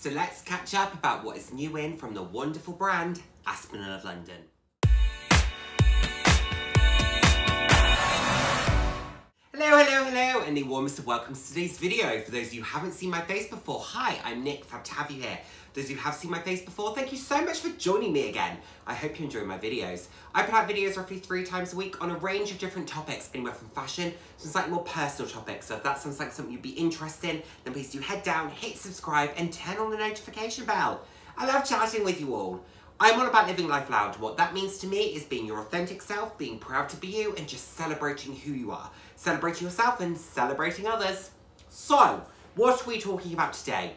So let's catch up about what is new in from the wonderful brand, Aspinal of London. Hello, and the warmest of welcomes to today's video. For those of you who haven't seen my face before, hi, I'm Nick, fab to have you here. Those of you who have seen my face before, thank you so much for joining me again. I hope you enjoy my videos. I put out videos roughly 3 times a week on a range of different topics, anywhere from fashion to slightly more personal topics. So if that sounds like something you'd be interested in, then please do head down, hit subscribe, and turn on the notification bell. I love chatting with you all. I'm all about living life loud. What that means to me is being your authentic self, being proud to be you, and just celebrating who you are. Celebrating yourself and celebrating others. So, what are we talking about today?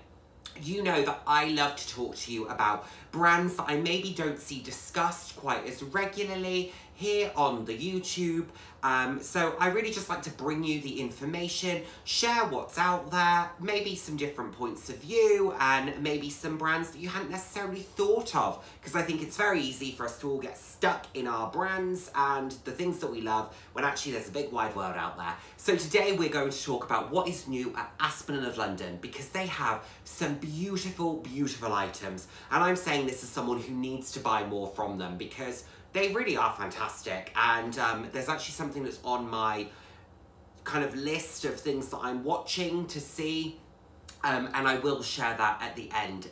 You know that I love to talk to you about brands that I maybe don't see discussed quite as regularly here on the YouTube. So I really just like to bring you the information, share what's out there, maybe some different points of view, and maybe some brands that you hadn't necessarily thought of, because I think it's very easy for us to all get stuck in our brands and the things that we love when actually there's a big wide world out there. So today we're going to talk about what is new at Aspinal of London, because they have some beautiful, beautiful items. And I'm saying this as someone who needs to buy more from them, because they really are fantastic, and there's actually something that's on my kind of list of things that I'm watching to see, and I will share that at the end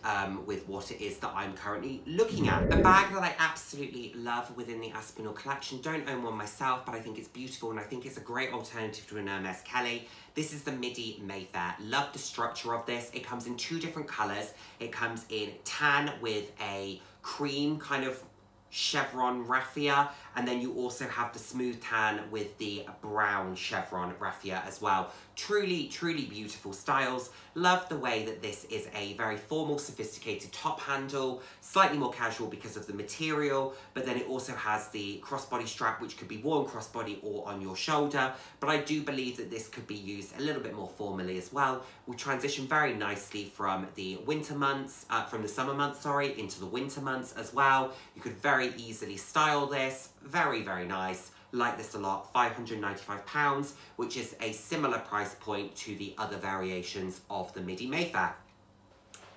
with what it is that I'm currently looking at. A bag that I absolutely love within the Aspinal collection, don't own one myself, but I think it's beautiful and I think it's a great alternative to an Hermes Kelly. This is the Midi Mayfair. Love the structure of this. It comes in 2 different colours. It comes in tan with a cream kind of chevron raffia, and then you also have the smooth tan with the brown chevron raffia as well. Truly, truly beautiful styles. Love the way that this is a very formal, sophisticated top handle, slightly more casual because of the material, but then it also has the crossbody strap, which could be worn crossbody or on your shoulder, but I do believe that this could be used a little bit more formally as well. Will transition very nicely from the winter months, from the summer months, sorry, into the winter months as well. You could very easily style this. Very, very nice. Like this a lot. £595, which is a similar price point to the other variations of the Midi Mayfair.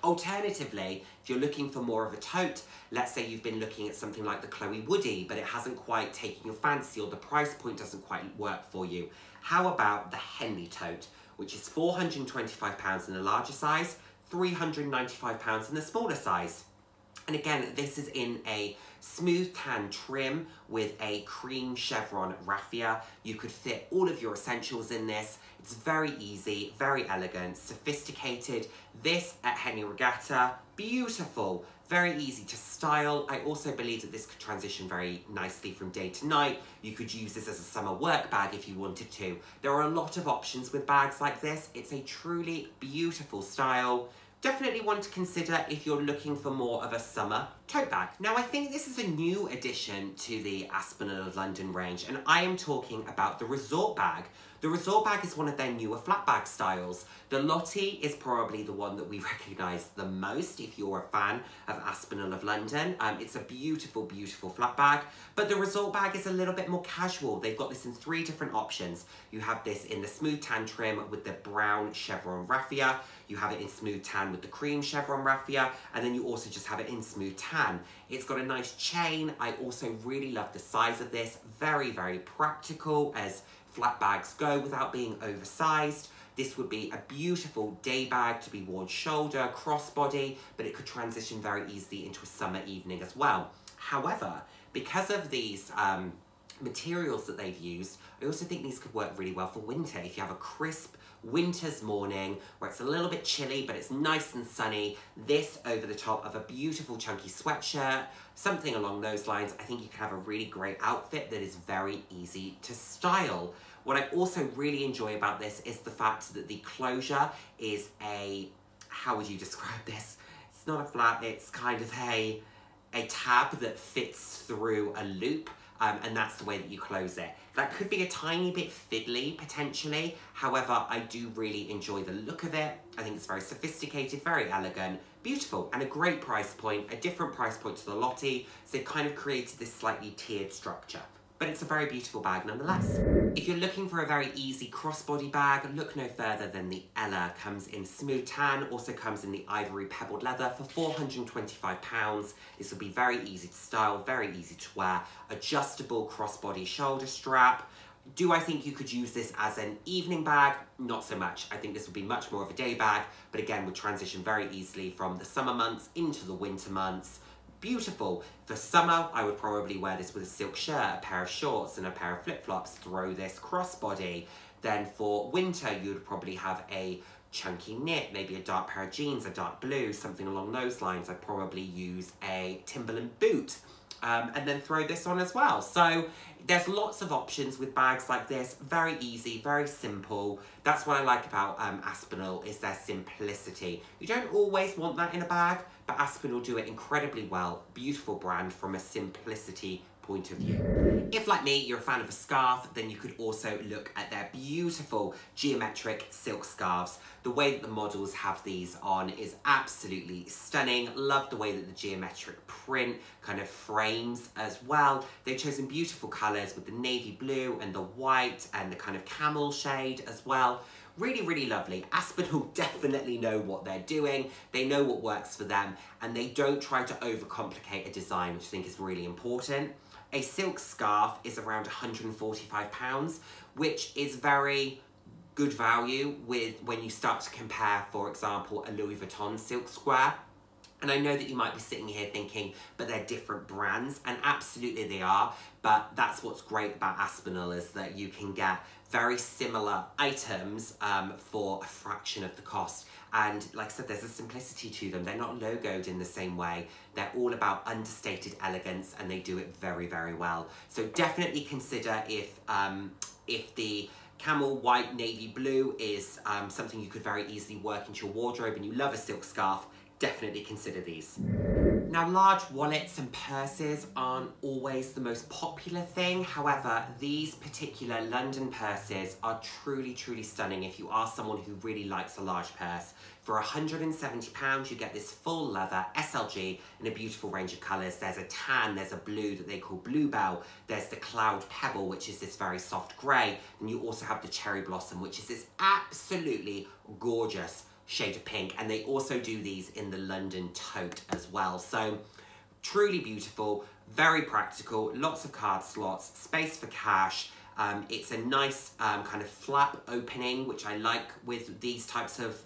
Alternatively, if you're looking for more of a tote, let's say you've been looking at something like the Chloe Woody, but it hasn't quite taken your fancy, or the price point doesn't quite work for you. How about the Henley tote, which is £425 in the larger size, £395 in the smaller size. And again, this is in a smooth tan trim with a cream chevron raffia. You could fit all of your essentials in this. It's very easy, very elegant, sophisticated. This at Henley Regatta, beautiful, very easy to style. I also believe that this could transition very nicely from day to night. You could use this as a summer work bag if you wanted to. There are a lot of options with bags like this. It's a truly beautiful style. Definitely one to consider if you're looking for more of a summer tote bag. Now, I think this is a new addition to the Aspinal of London range, and I am talking about the resort bag. The resort bag is one of their newer flat bag styles. The Lotte is probably the one that we recognise the most if you're a fan of Aspinal of London. It's a beautiful, beautiful flat bag, but the resort bag is a little bit more casual. They've got this in 3 different options. You have this in the smooth tan trim with the brown chevron raffia. You have it in smooth tan with the cream chevron raffia, and then you also just have it in smooth tan. It's got a nice chain. I also really love the size of this. Very, very practical as flat bags go without being oversized. This would be a beautiful day bag to be worn shoulder, crossbody, but it could transition very easily into a summer evening as well. However, because of these materials that they've used, I also think these could work really well for winter. If you have a crisp winter's morning where it's a little bit chilly but it's nice and sunny, this over the top of a beautiful chunky sweatshirt, something along those lines, I think you can have a really great outfit that is very easy to style. What I also really enjoy about this is the fact that the closure is a, how would you describe this? It's not a flap, it's kind of a tab that fits through a loop. And that's the way that you close it. That could be a tiny bit fiddly, potentially. However, I do really enjoy the look of it. I think it's very sophisticated, very elegant, beautiful, and a great price point, a different price point to the Lotte. So they've kind of created this slightly tiered structure. but it's a very beautiful bag nonetheless. If you're looking for a very easy crossbody bag, look no further than the Ella. Comes in smooth tan, also comes in the ivory pebbled leather for £425. This will be very easy to style, very easy to wear, adjustable crossbody shoulder strap. Do I think you could use this as an evening bag? Not so much. I think this would be much more of a day bag, but again, would transition very easily from the summer months into the winter months. Beautiful. For summer, I would probably wear this with a silk shirt, a pair of shorts and a pair of flip-flops, throw this crossbody. Then for winter, you would probably have a chunky knit, maybe a dark pair of jeans, a dark blue, something along those lines. I'd probably use a Timberland boot. And then throw this on as well. So there's lots of options with bags like this. Very easy, very simple. That's what I like about Aspinal, is their simplicity. You don't always want that in a bag, but Aspinal do it incredibly well. Beautiful brand from a simplicity point of view. If, like me, you're a fan of a scarf, then you could also look at their beautiful geometric silk scarves. The way that the models have these on is absolutely stunning. Love the way that the geometric print kind of frames as well. They've chosen beautiful colours with the navy blue and the white and the kind of camel shade as well. Really, really lovely. Aspinal definitely know what they're doing. They know what works for them, and they don't try to overcomplicate a design, which I think is really important. A silk scarf is around £145, which is very good value with when you start to compare, for example, a Louis Vuitton silk square. And I know that you might be sitting here thinking, but they're different brands, and absolutely they are, but that's what's great about Aspinal, is that you can get very similar items for a fraction of the cost. And like I said, there's a simplicity to them. They're not logoed in the same way. They're all about understated elegance, and they do it very, very well. So definitely consider if the camel white navy blue is something you could very easily work into your wardrobe and you love a silk scarf, definitely consider these. Now, large wallets and purses aren't always the most popular thing. However, these particular London purses are truly, truly stunning if you are someone who really likes a large purse. For £170, you get this full leather SLG in a beautiful range of colours. There's a tan, there's a blue that they call Bluebell, there's the Cloud Pebble, which is this very soft grey, and you also have the Cherry Blossom, which is this absolutely gorgeous shade of pink, and they also do these in the London tote as well. So truly beautiful, very practical, lots of card slots, space for cash. It's a nice kind of flap opening, which I like with these types of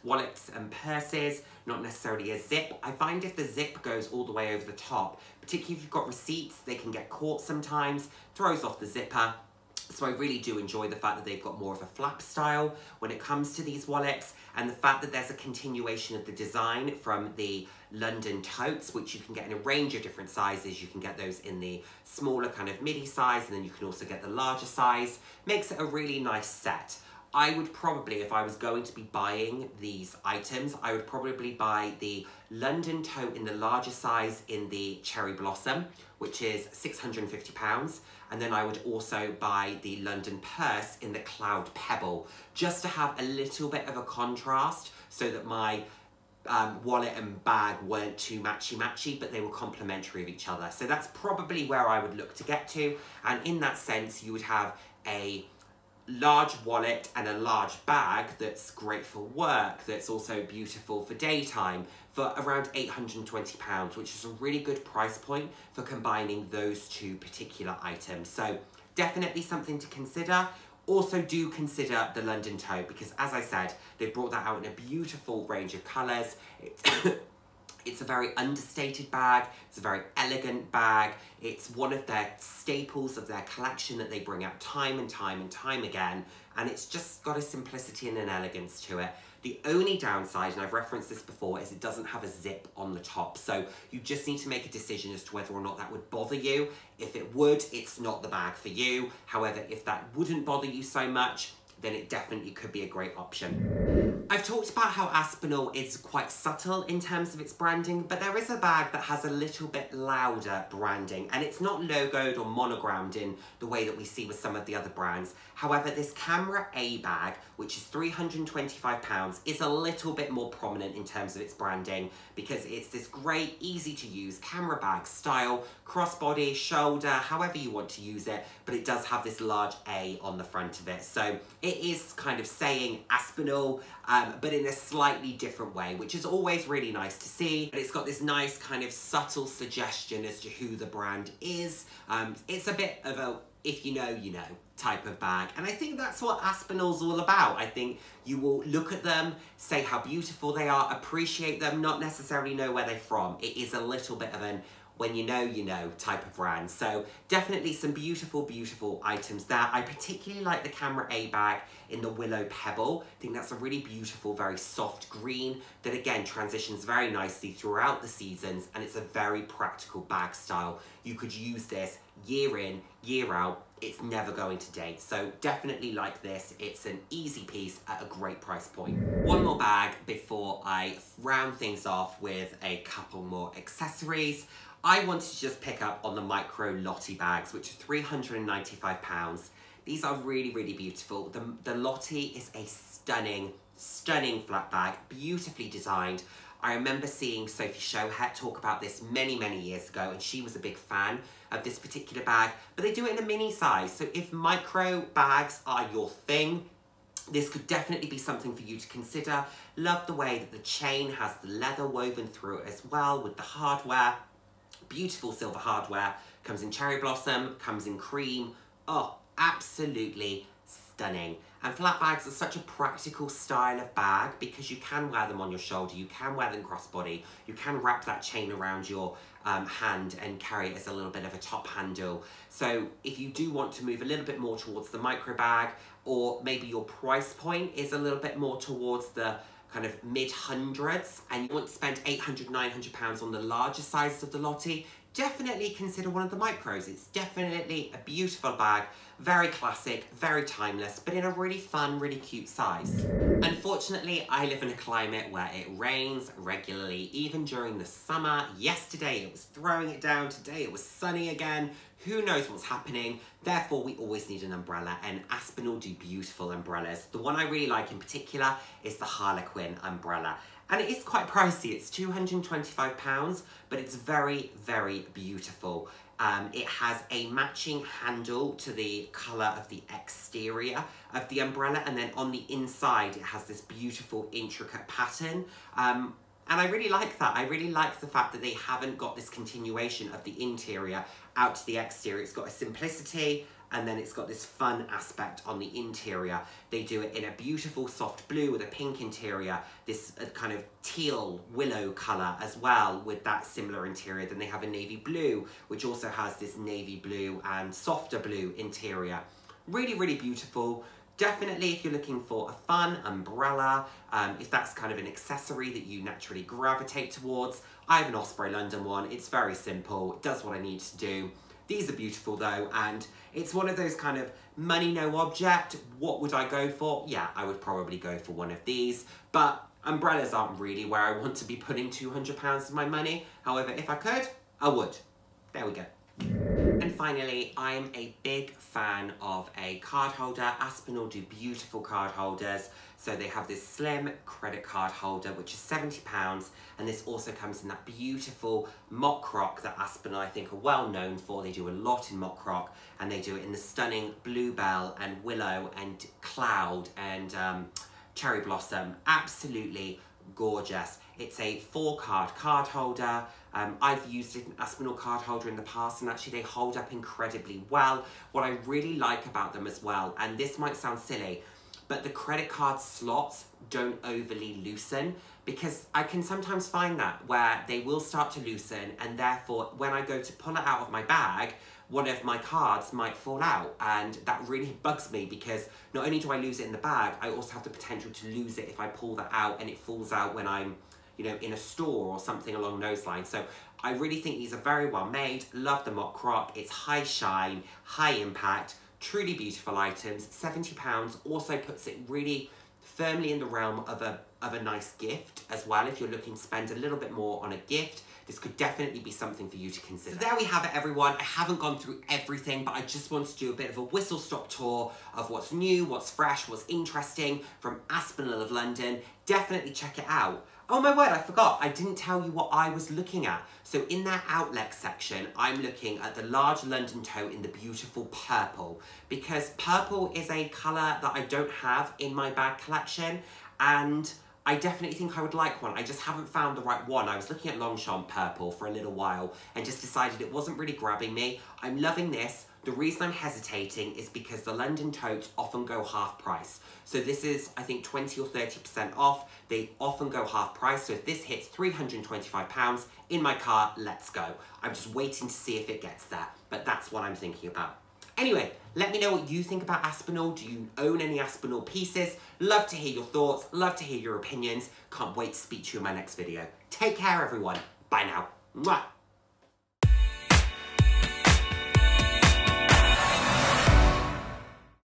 wallets and purses, not necessarily a zip. I find if the zip goes all the way over the top, particularly if you've got receipts, they can get caught sometimes, throws off the zipper. So I really do enjoy the fact that they've got more of a flap style when it comes to these wallets, and the fact that there's a continuation of the design from the London totes, which you can get in a range of different sizes. You can get those in the smaller kind of midi size, and then you can also get the larger size. Makes it a really nice set. I would probably, if I was going to be buying these items, I would probably buy the London tote in the larger size in the Cherry Blossom, which is £650. And then I would also buy the London purse in the Cloud Pebble, just to have a little bit of a contrast so that my wallet and bag weren't too matchy-matchy, but they were complementary of each other. So that's probably where I would look to get to. And in that sense, you would have a large wallet and a large bag that's great for work, that's also beautiful for daytime, for around £820, which is a really good price point for combining those two particular items. So definitely something to consider. Also do consider the London tote, because as I said, they've brought that out in a beautiful range of colours. It's a very understated bag, it's a very elegant bag, it's one of their staples of their collection that they bring out time and time and time again, and it's just got a simplicity and an elegance to it. The only downside, and I've referenced this before, is it doesn't have a zip on the top, so you just need to make a decision as to whether or not that would bother you. If it would, it's not the bag for you. However, if that wouldn't bother you so much, then it definitely could be a great option. I've talked about how Aspinal is quite subtle in terms of its branding, but there is a bag that has a little bit louder branding, and it's not logoed or monogrammed in the way that we see with some of the other brands. However, this Camera A bag, which is £325, is a little bit more prominent in terms of its branding because it's this great, easy to use camera bag style, crossbody, shoulder, however you want to use it, but it does have this large A on the front of it. So it is kind of saying Aspinal, but in a slightly different way, which is always really nice to see. But it's got this nice kind of subtle suggestion as to who the brand is. It's a bit of a, if you know, you know, type of bag. And I think that's what Aspinal's all about. I think you will look at them, say how beautiful they are, appreciate them, not necessarily know where they're from. It is a little bit of an when you know type of brand. So definitely some beautiful, beautiful items there. I particularly like the Camera A bag in the Willow Pebble. I think that's a really beautiful, very soft green that again transitions very nicely throughout the seasons, and it's a very practical bag style. You could use this year in, year out. It's never going to date. So definitely like this. It's an easy piece at a great price point. One more bag before I round things off with a couple more accessories. I wanted to just pick up on the micro Lotte bags, which are £395. These are really, really beautiful. The Lotte is a stunning, stunning flat bag, beautifully designed. I remember seeing Sophie Shohet talk about this many, many years ago, and she was a big fan of this particular bag, but they do it in a mini size. So if micro bags are your thing, this could definitely be something for you to consider. Love the way that the chain has the leather woven through it as well with the hardware. Beautiful silver hardware, comes in cherry blossom, comes in cream. Oh, absolutely stunning. And flat bags are such a practical style of bag because you can wear them on your shoulder, you can wear them crossbody, you can wrap that chain around your hand and carry it as a little bit of a top handle. So if you do want to move a little bit more towards the micro bag, or maybe your price point is a little bit more towards the kind of mid-hundreds, and you want to spend £800, £900 on the larger sizes of the Lotte, definitely consider one of the micros. It's definitely a beautiful bag, very classic, very timeless, but in a really fun, really cute size. Unfortunately, I live in a climate where it rains regularly, even during the summer. Yesterday it was throwing it down, today it was sunny again. Who knows what's happening? Therefore, we always need an umbrella, and Aspinal do beautiful umbrellas. The one I really like in particular is the Harlequin umbrella. And it is quite pricey, it's £225, but it's very, very beautiful. It has a matching handle to the colour of the exterior of the umbrella, and then on the inside it has this beautiful intricate pattern. And I really like that. I really like the fact that they haven't got this continuation of the interior out to the exterior. It's got a simplicity, and then it's got this fun aspect on the interior. They do it in a beautiful soft blue with a pink interior, this kind of teal willow colour as well with that similar interior. Then they have a navy blue, which also has this navy blue and softer blue interior. Really, really beautiful. Definitely if you're looking for a fun umbrella, if that's kind of an accessory that you naturally gravitate towards. I have an Osprey London one. It's very simple. It does what I need to do. These are beautiful though, and it's one of those kind of money no object. What would I go for? Yeah, I would probably go for one of these, but umbrellas aren't really where I want to be putting £200 of my money. However, if I could, I would. There we go. And finally, I'm a big fan of a card holder. Aspinal do beautiful card holders. So they have this slim credit card holder, which is £70, and this also comes in that beautiful mock croc that Aspinal, I think, are well known for. They do a lot in mock croc, and they do it in the stunning bluebell and willow and cloud and cherry blossom. Absolutely gorgeous. It's a 4-card card holder. I've used an Aspinal card holder in the past, and actually they hold up incredibly well. What I really like about them as well, and this might sound silly, but the credit card slots don't overly loosen, because I can sometimes find that where they will start to loosen, and therefore when I go to pull it out of my bag, one of my cards might fall out, and that really bugs me because not only do I lose it in the bag, I also have the potential to lose it if I pull that out and it falls out when I'm, you know, in a store or something along those lines. So I really think these are very well made. Love the mock croc. It's high shine, high impact, truly beautiful items. £70 also puts it really firmly in the realm of a nice gift as well. If you're looking to spend a little bit more on a gift, this could definitely be something for you to consider. So there we have it, everyone. I haven't gone through everything, but I just wanted to do a bit of a whistle-stop tour of what's new, what's fresh, what's interesting from Aspinal of London. Definitely check it out. Oh my word, I forgot. I didn't tell you what I was looking at. So in that outlet section, I'm looking at the large London tote in the beautiful purple, because purple is a colour that I don't have in my bag collection, and I definitely think I would like one. I just haven't found the right one. I was looking at Longchamp purple for a little while and just decided it wasn't really grabbing me. I'm loving this. The reason I'm hesitating is because the London totes often go half price. So this is, I think, 20 or 30% off. They often go half price. So if this hits £325 in my car, let's go. I'm just waiting to see if it gets there. But that's what I'm thinking about. Anyway, let me know what you think about Aspinal. Do you own any Aspinal pieces? Love to hear your thoughts. Love to hear your opinions. Can't wait to speak to you in my next video. Take care, everyone. Bye now. Mwah.